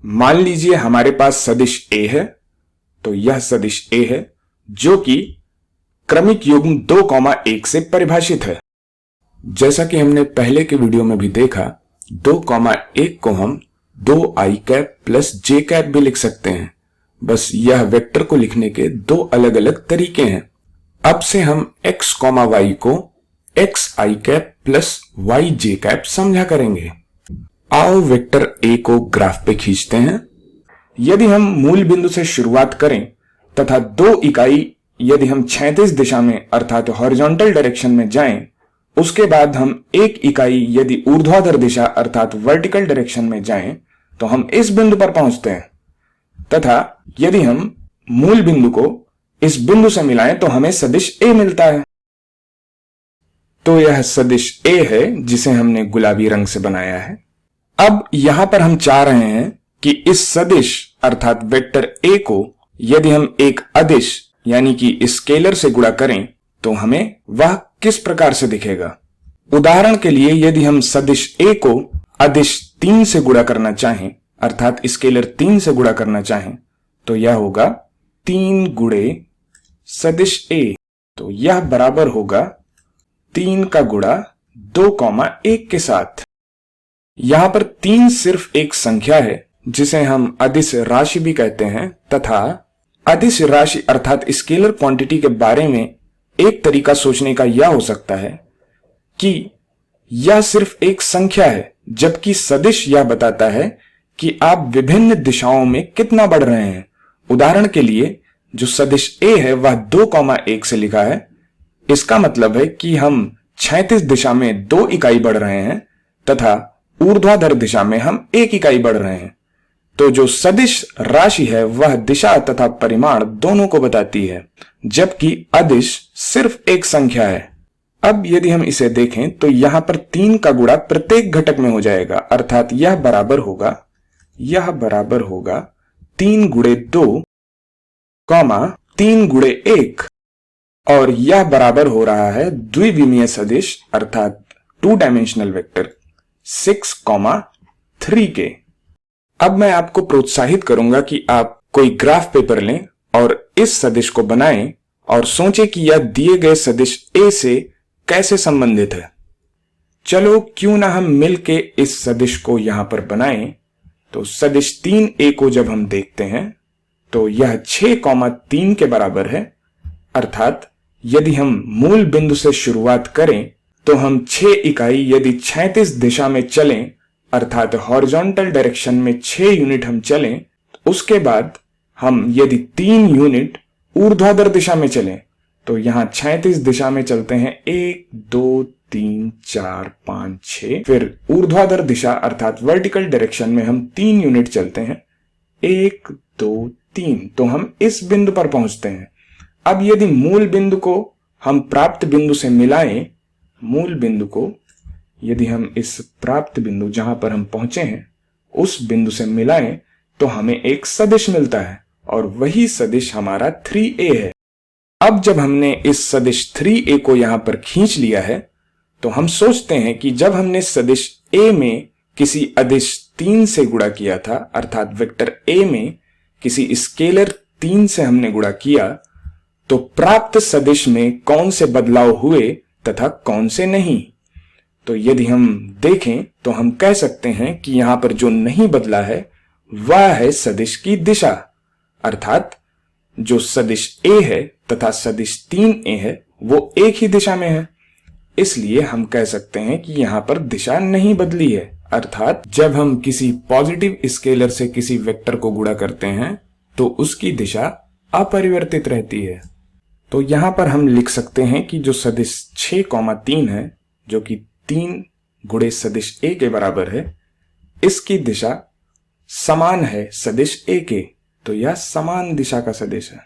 मान लीजिए हमारे पास सदिश a है, तो यह सदिश a है जो कि क्रमिक युग्म 2,1 से परिभाषित है। जैसा कि हमने पहले के वीडियो में भी देखा, 2,1 को हम 2i cap plus j cap भी लिख सकते हैं। बस यह वेक्टर को लिखने के दो अलग अलग तरीके हैं। अब से हम x, y को xi cap plus yj cap समझा करेंगे। आओ वेक्टर a को ग्राफ पे खींचते हैं। यदि हम मूल बिंदु से शुरुआत करें तथा 2 इकाई यदि हम क्षैतिज दिशा में अर्थात हॉरिजॉन्टल डायरेक्शन में जाएं, उसके बाद हम 1 इकाई यदि ऊर्ध्वाधर दिशा अर्थात वर्टिकल डायरेक्शन में जाएं, तो हम इस बिंदु पर पहुंचते हैं तथा यदि हम मूल बिंदु को इस बिंदु से मिलाएं तो हमें सदिश a मिलता है। तो यह सदिश a है जिसे हमने गुलाबी रंग से बनाया है। अब यहां पर हम चाह रहे हैं कि इस सदिश अर्थात वेक्टर a को यदि हम एक अदिश यानी कि स्केलर से गुणा करें तो हमें वह किस प्रकार से दिखेगा। उदाहरण के लिए यदि हम सदिश a को अदिश 3 से गुणा करना चाहें अर्थात स्केलर 3 से गुणा करना चाहें तो यह होगा 3 गुणे सदिश a। तो यह बराबर होगा 3 का गुणा 2,1 के साथ। यहां पर 3 सिर्फ एक संख्या है जिसे हम अदिश राशि भी कहते हैं तथा अदिश राशि अर्थात स्केलर क्वांटिटी के बारे में एक तरीका सोचने का यह हो सकता है कि यह सिर्फ एक संख्या है, जबकि सदिश यह बताता है कि आप विभिन्न दिशाओं में कितना बढ़ रहे हैं। उदाहरण के लिए जो सदिश a है वह 2,1 से लिखा है। इसका मतलब है कि हम क्षैतिज दिशा में 2 इकाई बढ़ रहे हैं तथा ऊर्ध्वाधर दिशा में हम 1 इकाई बढ़ रहे हैं। तो जो सदिश राशि है वह दिशा तथा परिमाण दोनों को बताती है, जबकि अदिश सिर्फ एक संख्या है। अब यदि हम इसे देखें तो यहां पर 3 का गुणा प्रत्येक घटक में हो जाएगा अर्थात यह बराबर होगा 3 गुणे 2, 3 गुणे 1 और यह बराबर हो रहा है द्विविमीय सदिश अर्थात 2 डायमेंशनल वेक्टर 6,3 के। अब मैं आपको प्रोत्साहित करूंगा कि आप कोई ग्राफ पेपर लें और इस सदिश को बनाएं और सोचें कि यह दिए गए सदिश a से कैसे संबंधित है। चलो क्यों ना हम मिलके इस सदिश को यहां पर बनाएं। तो सदिश 3a को जब हम देखते हैं तो यह 6,3 के बराबर है अर्थात यदि हम मूल बिंदु से शुरुआत करें तो हम 6 इकाई यदि क्षैतिज दिशा में चलें अर्थात हॉरिजॉन्टल डायरेक्शन में 6 यूनिट हम चलें, उसके बाद हम यदि 3 यूनिट ऊर्ध्वाधर दिशा में चलें तो यहां क्षैतिज दिशा में चलते हैं 1, 2, 3, 4, 5, 6। फिर ऊर्ध्वाधर दिशा अर्थात वर्टिकल डायरेक्शन में हम 3 यूनिट चलते हैं 1, 2, 3। तो हम इस बिंदु पर पहुंचते हैं। अब यदि मूल बिंदु को हम प्राप्त बिंदु से मिलाएं, मूल बिंदु को यदि हम इस प्राप्त बिंदु जहां पर हम पहुंचे हैं उस बिंदु से मिलाएं तो हमें एक सदिश मिलता है और वही सदिश हमारा 3a है। अब जब हमने इस सदिश 3a को यहां पर खींच लिया है तो हम सोचते हैं कि जब हमने सदिश a में किसी अदिश 3 से गुणा किया था अर्थात वेक्टर a में किसी स्केलर 3 से हमने गुणा किया तो प्राप्त सदिश में कौन से बदलाव हुए तथा कौन से नहीं। तो यदि हम देखें तो हम कह सकते हैं कि यहां पर जो नहीं बदला है वह है सदिश की दिशा अर्थात जो सदिश a है तथा सदिश 3a है वो एक ही दिशा में है। इसलिए हम कह सकते हैं कि यहां पर दिशा नहीं बदली है अर्थात जब हम किसी पॉजिटिव स्केलर से किसी वेक्टर को गुणा करते हैं तो उसकी दिशा अपरिवर्तित रहती है। तो यहां पर हम लिख सकते हैं कि जो सदिश 6,3 है जो कि 3 गुणे सदिश a के बराबर है, इसकी दिशा समान है सदिश a के। तो यह समान दिशा का सदिश है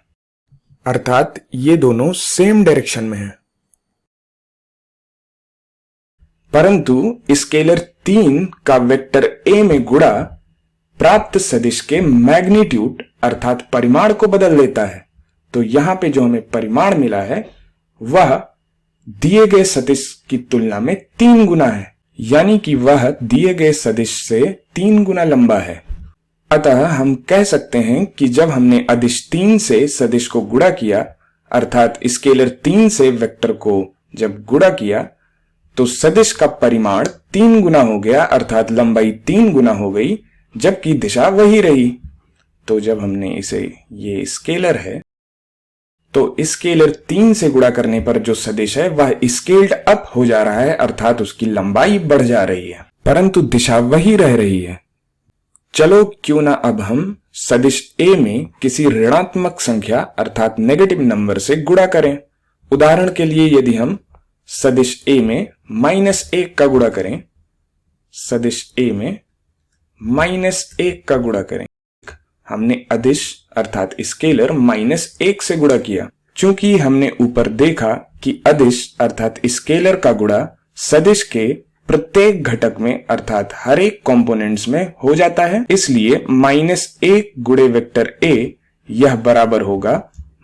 अर्थात ये दोनों सेम डायरेक्शन में है। परंतु स्केलर 3 का वेक्टर a में गुणा प्राप्त सदिश के मैग्नीट्यूड अर्थात परिमाण को बदल देता है। तो यहां पे जो हमें परिमाण मिला है वह दिए गए सदिश की तुलना में 3 गुना है, यानी कि वह दिए गए सदिश से 3 गुना लंबा है। अतः हम कह सकते हैं कि जब हमने अदिश 3 से सदिश को गुणा किया, अर्थात स्केलर 3 से वेक्टर को जब गुणा किया, तो सदिश का परिमाण 3 गुना हो गया, अर्थात लंबाई 3 गुना हो गई, जबकि दिशा वही रही। तो जब हमने इसे, ये स्केलर है, तो स्केलर 3 से गुणा करने पर जो सदिश है वह स्केल्ड अप हो जा रहा है, अर्थात उसकी लंबाई बढ़ जा रही है, परंतु दिशा वही रह रही है। चलो क्यों ना अब हम सदिश A में किसी ऋणात्मक संख्या अर्थात नेगेटिव नंबर से गुणा करें। उदाहरण के लिए यदि हम सदिश A में -1 का गुणा करें, सदिश A में -1 का गुणा करें, हमने अदिश अर्थात स्केलर -1 से गुणा किया। चूंकि हमने ऊपर देखा कि अदिश अर्थात स्केलर का गुणा सदिश के प्रत्येक घटक में अर्थात हर एक कंपोनेंट्स में हो जाता है, इसलिए -1 गुणे वेक्टर A यह बराबर होगा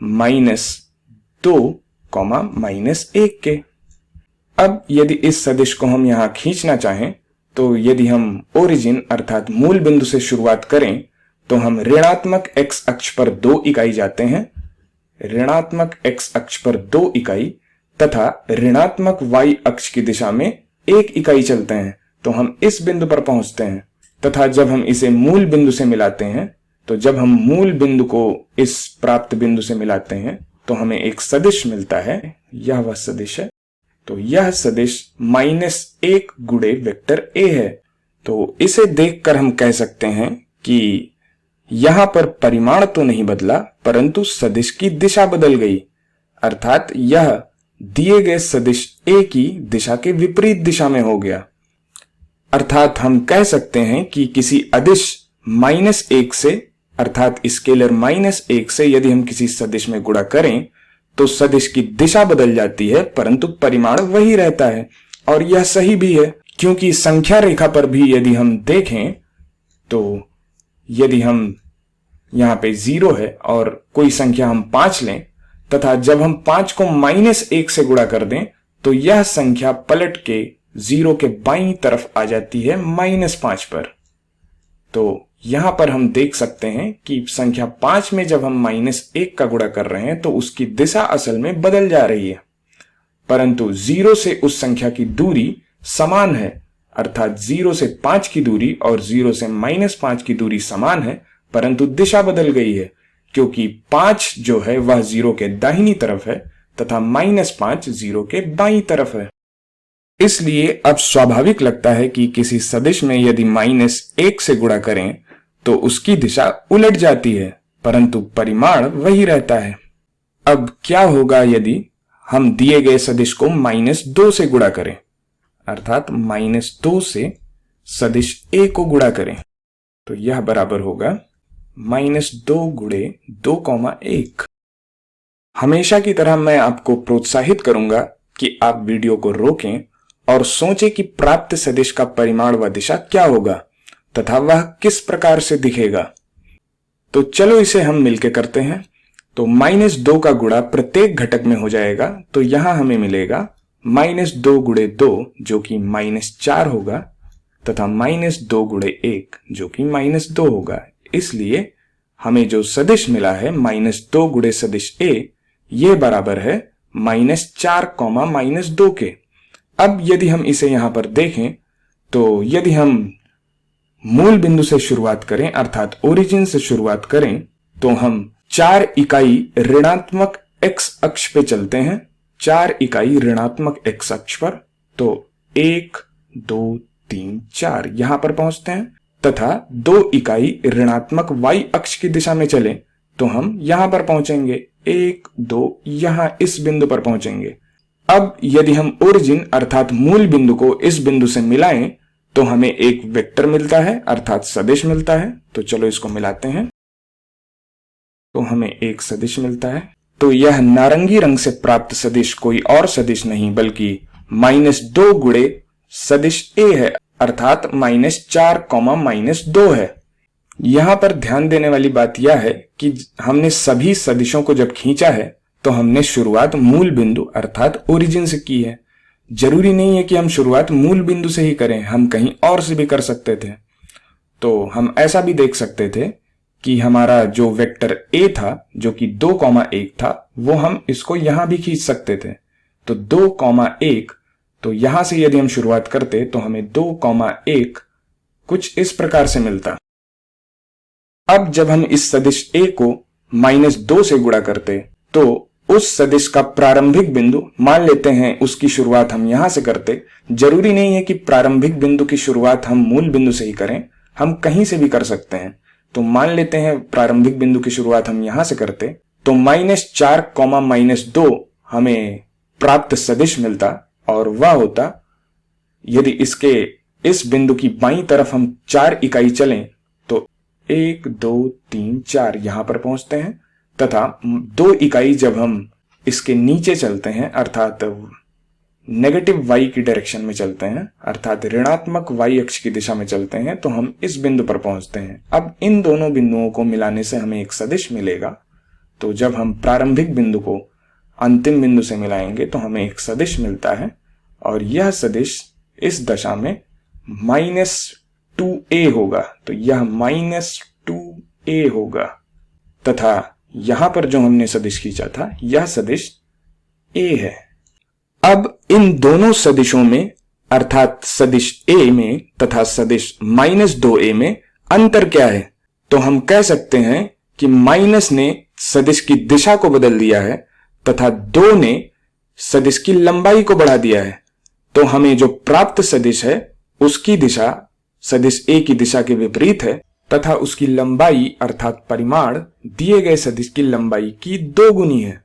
-2, -1 के। अब यदि इस सदिश को हम यहां खींचना चाहें, तो यदि हम ओरिजिन अर्थात मूल बिंदु से शुरुआत करें, तो हम ऋणात्मक x अक्ष पर 2 इकाई जाते हैं, ऋणात्मक x अक्ष पर 2 इकाई तथा ऋणात्मक y अक्ष की दिशा में 1 इकाई चलते हैं, तो हम इस बिंदु पर पहुंचते हैं। तथा जब हम इसे मूल बिंदु से मिलाते हैं, तो जब हम मूल बिंदु को इस प्राप्त बिंदु से मिलाते हैं, तो हमें एक सदिश मिलता है, यह वह सदिश है। तो यह सदिश -1 गुणे वेक्टर A है। तो इसे देखकर हम कह सकते हैं कि यहां पर परिमाण तो नहीं बदला, परंतु सदिश की दिशा बदल गई, अर्थात यह दिए गए सदिश A की दिशा के विपरीत दिशा में हो गया। अर्थात हम कह सकते हैं कि किसी अदिश -1 से अर्थात स्केलर -1 से यदि हम किसी सदिश में गुणा करें, तो सदिश की दिशा बदल जाती है, परंतु परिमाण वही रहता है। और यह सही भी है, क्योंकि संख्या रेखा पर भी यदि हम देखें, तो यदि हम यहां पे 0 है और कोई संख्या हम 5 लें, तथा जब हम 5 को -1 से गुणा कर दें, तो यह संख्या पलट के 0 के बाईं तरफ आ जाती है -5 पर। तो यहां पर हम देख सकते हैं कि संख्या 5 में जब हम -1 का गुणा कर रहे हैं, तो उसकी दिशा असल में बदल जा रही है, परंतु 0 से उस संख्या की दूरी समान है, अर्थात 0 से 5 की दूरी और 0 से -5 की दूरी समान है, परंतु दिशा बदल गई है, क्योंकि 5 जो है वह 0 के दाहिनी तरफ है तथा -5 0 के बाईं तरफ है। इसलिए अब स्वाभाविक लगता है कि किसी सदिश में यदि -1 से गुणा करें, तो उसकी दिशा उलट जाती है, परंतु परिमाण वही रहता है। अब क्या होगा यदि हम दिए गए सदिश को -2 से गुणा करें, अर्थात -2 से सदिश A को गुणा करें, तो यह बराबर होगा -2 गुणे 2,1। हमेशा की तरह मैं आपको प्रोत्साहित करूंगा कि आप वीडियो को रोकें और सोचें कि प्राप्त सदिश का परिमाण व दिशा क्या होगा तथा वह किस प्रकार से दिखेगा। तो चलो इसे हम मिलकर करते हैं। तो -2 का गुणा प्रत्येक घटक में हो जाएगा, तो यहां हमें मिलेगा -2 गुणे 2 जो कि -4 होगा तथा -2 गुणे 1 जो कि -2 होगा। इसलिए हमें जो सदिश मिला है -2 गुणे सदिश A, यह बराबर है -4, -2 के। अब यदि हम इसे यहां पर देखें, तो यदि हम मूल बिंदु से शुरुआत करें अर्थात ओरिजिन से शुरुआत करें, तो हम 4 इकाई ऋणात्मक x अक्ष पे चलते हैं, 4 इकाई ऋणात्मक x अक्ष पर, तो 1 2 3 4 यहां पर पहुंचते हैं, तथा 2 इकाई ऋणात्मक y अक्ष की दिशा में चले तो हम यहां पर पहुंचेंगे, 1 2 यहां इस बिंदु पर पहुंचेंगे। अब यदि हम ओरिजिन अर्थात मूल बिंदु को इस बिंदु से मिलाएं, तो हमें एक वेक्टर मिलता है अर्थात सदिश मिलता है। तो चलो इसको मिलाते हैं, तो हमें एक सदिश मिलता है। तो यह नारंगी रंग से प्राप्त सदिश कोई और सदिश नहीं बल्कि -2 गुणे सदिश A है, अर्थात -4, -2 है। यहां पर ध्यान देने वाली बात यह है कि हमने सभी सदिशों को जब खींचा है, तो हमने शुरुआत मूल बिंदु अर्थात ओरिजिन से की है। जरूरी नहीं है कि हम शुरुआत मूल बिंदु से ही करें, हम कहीं और से भी कर सकते थे। तो हम ऐसा भी देख सकते थे कि हमारा जो वेक्टर a था जो कि 2,1 था, वो हम इसको यहां भी खींच सकते थे। तो 2,1, तो यहां से यदि हम शुरुआत करते तो हमें 2,1 कुछ इस प्रकार से मिलता। अब जब हम इस सदिश a को -2 से गुणा करते तो उस सदिश का प्रारंभिक बिंदु, मान लेते हैं उसकी शुरुआत हम यहां से करते। जरूरी नहीं है कि प्रारंभिक बिंदु की शुरुआत हम मूल बिंदु से ही करें, हम कहीं से भी कर सकते हैं। तो मान लेते हैं प्रारंभिक बिंदु की शुरुआत हम यहां से करते तो -4, -2 हमें प्राप्त सदिश मिलता, और वह होता, यदि इसके इस बिंदु की बाईं तरफ हम 4 इकाई चलें तो 1, 2, 3, 4 यहां पर पहुंचते हैं, तथा 2 इकाई जब हम इसके नीचे चलते हैं अर्थात नेगेटिव y की डायरेक्शन में चलते हैं, अर्थात ऋणात्मक y अक्ष की दिशा में चलते हैं, तो हम इस बिंदु पर पहुंचते हैं। अब इन दोनों बिंदुओं को मिलाने से हमें एक सदिश मिलेगा। तो जब हम प्रारंभिक बिंदु को अंतिम बिंदु से मिलाएंगे तो हमें एक सदिश मिलता है, और यह सदिश इस दशा में -2a होगा। तो यह -2a होगा, तथा यहां पर जो हमने सदिश खींचा था यह सदिश a है। अब इन दोनों सदिशों में अर्थात सदिश a में तथा सदिश -2a में अंतर क्या है? तो हम कह सकते हैं कि माइनस ने सदिश की दिशा को बदल दिया है तथा 2 ने सदिश की लंबाई को बढ़ा दिया है। तो हमें जो प्राप्त सदिश है उसकी दिशा सदिश a की दिशा के विपरीत है, तथा उसकी लंबाई अर्थात परिमाण दिए गए सदिश की लंबाई की 2 गुनी है।